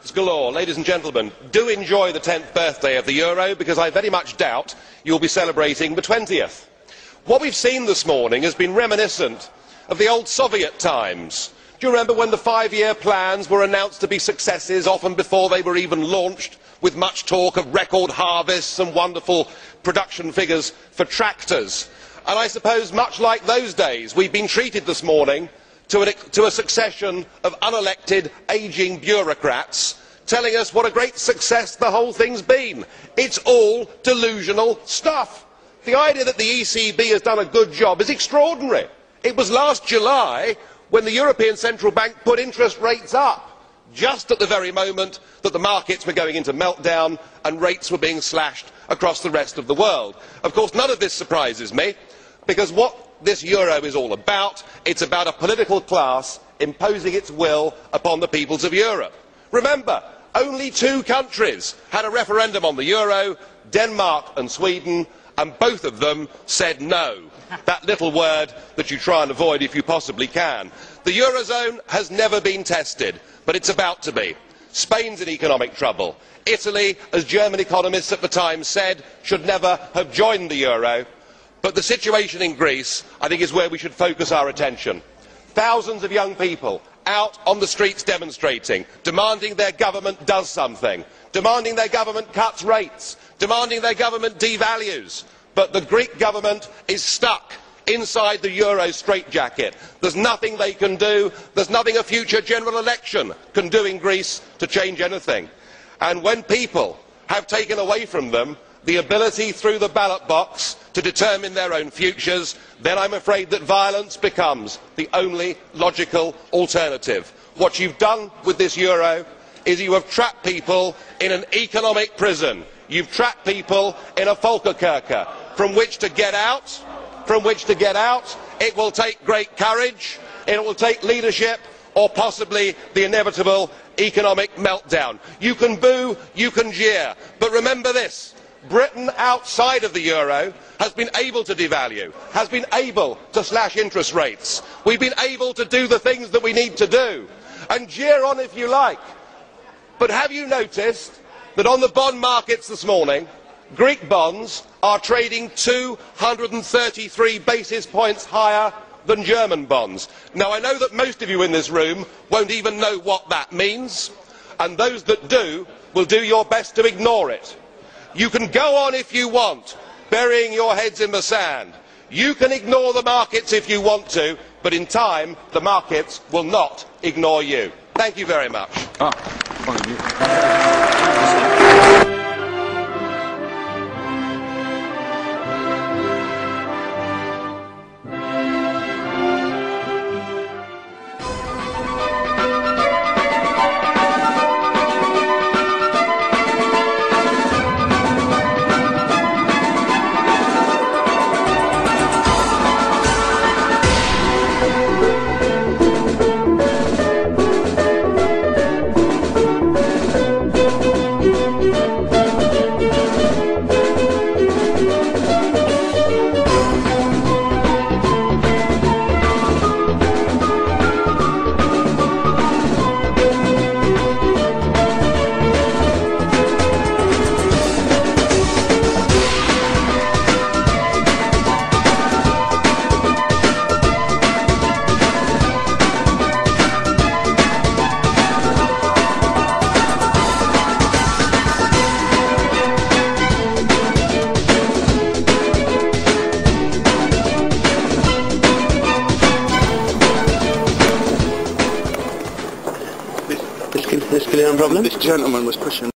facts galore. Ladies and gentlemen, do enjoy the 10th birthday of the euro, because I very much doubt you'll be celebrating the 20th. What we've seen this morning has been reminiscent of the old Soviet times. Do you remember when the 5-year plans were announced to be successes, often before they were even launched, with much talk of record harvests and wonderful production figures for tractors? And I suppose, much like those days, we've been treated this morning to a succession of unelected, ageing bureaucrats telling us what a great success the whole thing's been. It's all delusional stuff. The idea that the ECB has done a good job is extraordinary. It was last July when the European Central Bank put interest rates up, just at the very moment that the markets were going into meltdown and rates were being slashed across the rest of the world. Of course, none of this surprises me, because what this euro is all about, it's about a political class imposing its will upon the peoples of Europe. Remember, only 2 countries had a referendum on the euro, Denmark and Sweden, and both of them said no. That little word that you try and avoid if you possibly can. The eurozone has never been tested, but it's about to be. Spain's in economic trouble. Italy, as German economists at the time said, should never have joined the euro. But the situation in Greece, I think, is where we should focus our attention. Thousands of young people out on the streets demonstrating, demanding their government does something, demanding their government cuts rates, demanding their government devalues. But the Greek government is stuck inside the euro straitjacket. There is nothing they can do. There is nothing a future general election can do in Greece to change anything. And when people have taken away from them the ability through the ballot box to determine their own futures, then I am afraid that violence becomes the only logical alternative. What you have done with this euro is you have trapped people in an economic prison. You have trapped people in a Volkerkerker from which to get out. It will take great courage, it will take leadership, or possibly the inevitable economic meltdown. You can boo, you can jeer, but remember this: Britain outside of the euro has been able to devalue, has been able to slash interest rates. We have been able to do the things that we need to do. And jeer on if you like, but have you noticed that on the bond markets this morning, Greek bonds are trading 233 basis points higher than German bonds? Now, I know that most of you in this room won't even know what that means, and those that do will do your best to ignore it. You can go on if you want, burying your heads in the sand. You can ignore the markets if you want to, but in time the markets will not ignore you. Thank you very much. This gentleman was pushing